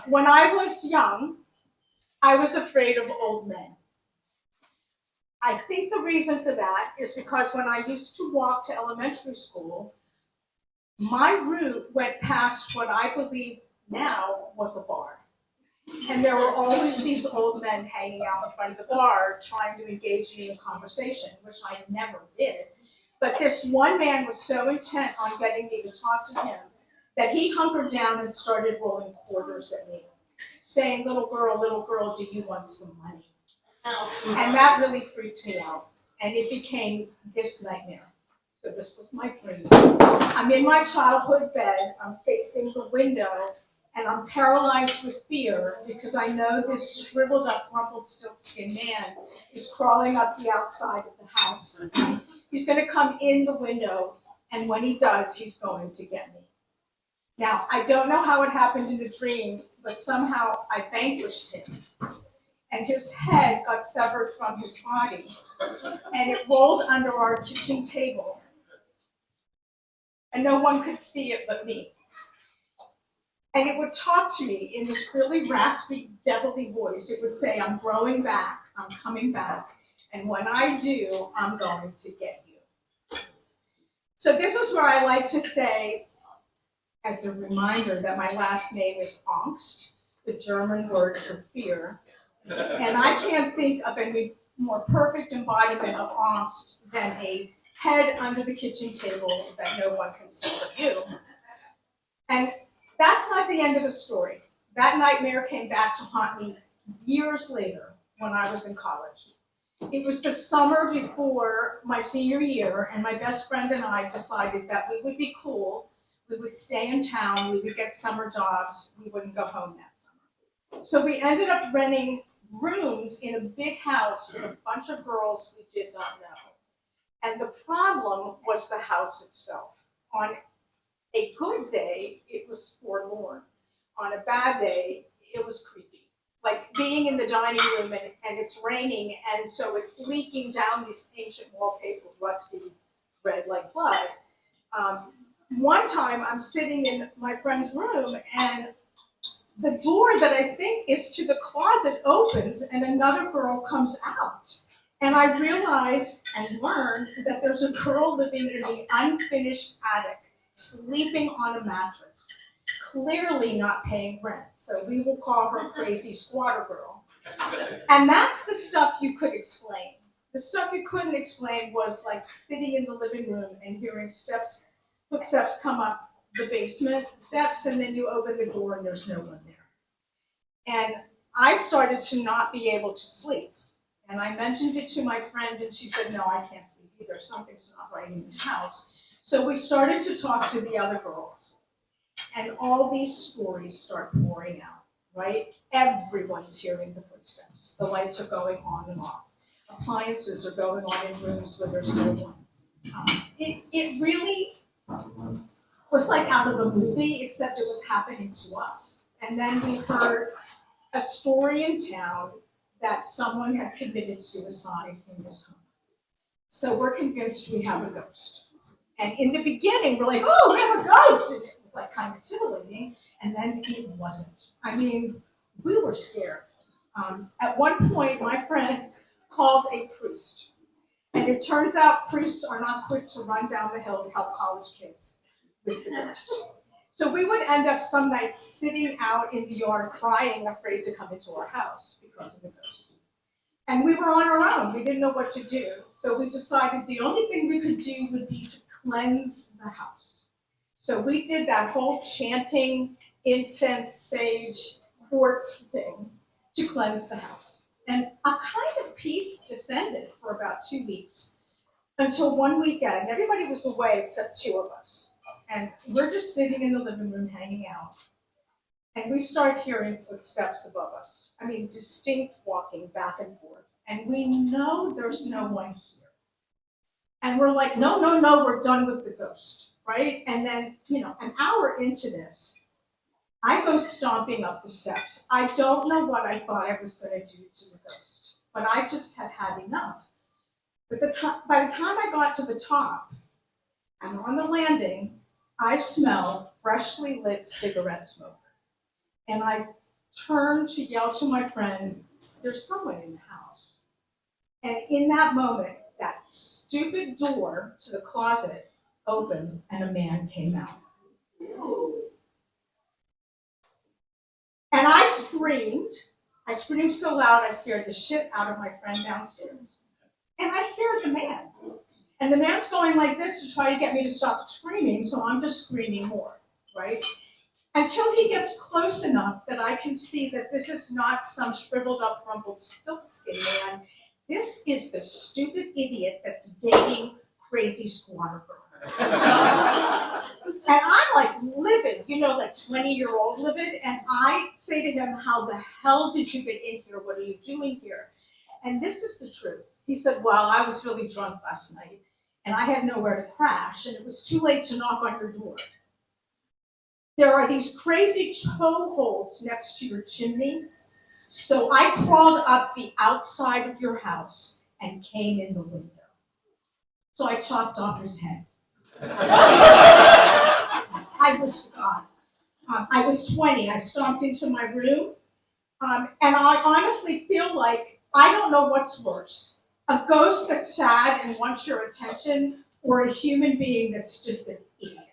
when I was young, I was afraid of old men. I think the reason for that is because when I used to walk to elementary school, my route went past what I believe now was a bar. And there were always these old men hanging out in front of the bar trying to engage me in conversation, which I never did. But this one man was so intent on getting me to talk to him that he hunkered down and started rolling quarters at me, saying, little girl, do you want some money? And that really freaked me out. And it became this nightmare. So this was my dream. I'm in my childhood bed, I'm facing the window, and I'm paralyzed with fear because I know this shriveled up, Rumpelstiltskin man is crawling up the outside of the house. He's going to come in the window, and when he does, he's going to get me. Now, I don't know how it happened in the dream, but somehow I vanquished him. And his head got severed from his body, and it rolled under our kitchen table. And no one could see it but me. And it would talk to me in this really raspy, devilly voice. It would say, I'm growing back, I'm coming back, and when I do, I'm going to get you. So this is where I like to say, as a reminder, that my last name is Angst, the German word for fear. And I can't think of any more perfect embodiment of angst than a head under the kitchen table that no one can see but you. And that's not the end of the story. That nightmare came back to haunt me years later when I was in college. It was the summer before my senior year, and my best friend and I decided that we would be cool, we would stay in town, we would get summer jobs, we wouldn't go home that summer. So we ended up renting rooms in a big house with a bunch of girls we did not know. And the problem was the house itself. On a good day, it was forlorn. On a bad day, it was creepy. Like being in the dining room and it's raining, and so it's leaking down this ancient wallpaper, rusty red like blood. One time I'm sitting in my friend's room, and the door that I think is to the closet opens and another girl comes out. And I realized and learned that there's a girl living in the unfinished attic, sleeping on a mattress, clearly not paying rent. So we will call her Crazy Squatter Girl. And that's the stuff you could explain. The stuff you couldn't explain was like sitting in the living room and hearing footsteps come up the basement steps, and then you open the door and there's no one there. And I started to not be able to sleep. And I mentioned it to my friend, and she said, no, I can't sleep either. Something's not right in this house. So we started to talk to the other girls. And all these stories start pouring out, right? Everyone's hearing the footsteps. The lights are going on and off. Appliances are going on in rooms where there's no one. It really was like out of a movie, except it was happening to us. And then we heard a story in town that someone had committed suicide in this home. So we're convinced we have a ghost. And in the beginning, we're like, oh, we have a ghost! And it was like kind of titillating, and then it wasn't. I mean, we were scared. At one point, my friend called a priest. And it turns out priests are not quick to run down the hill to help college kids with the ghost. So we would end up some nights sitting out in the yard crying, afraid to come into our house because of the ghost. And we were on our own. We didn't know what to do. So we decided the only thing we could do would be to cleanse the house. So we did that whole chanting, incense, sage, quartz thing to cleanse the house. And a kind of peace descended for about 2 weeks until one weekend. Everybody was away except two of us. And we're just sitting in the living room hanging out. And we start hearing footsteps above us. I mean, distinct walking back and forth. And we know there's no one here. And we're like, no, we're done with the ghost, right? And then, an hour into this, I go stomping up the steps. I don't know what I thought I was going to do to the ghost, but I just had had enough. But by the time I got to the top and on the landing, I smelled freshly lit cigarette smoke. And I turned to yell to my friend, there's someone in the house. And in that moment, that stupid door to the closet opened and a man came out. And I screamed. I screamed so loud I scared the shit out of my friend downstairs. And I scared the man. And the man's going like this to try to get me to stop screaming, so I'm just screaming more, right? Until he gets close enough that I can see that this is not some shriveled up, rumpled stiltskin man. This is the stupid idiot that's dating crazy squatter girl. And I'm like livid, like 20-year-old livid, and I say to him, how the hell did you get in here? What are you doing here? And this is the truth. He said, well, I was really drunk last night, and I had nowhere to crash, and it was too late to knock on your door. There are these crazy toe holds next to your chimney, so I crawled up the outside of your house and came in the window. So I chopped off his head. I was gone. I was 20. I stomped into my room, and I honestly feel like I don't know what's worse, a ghost that's sad and wants your attention, or a human being that's just an idiot.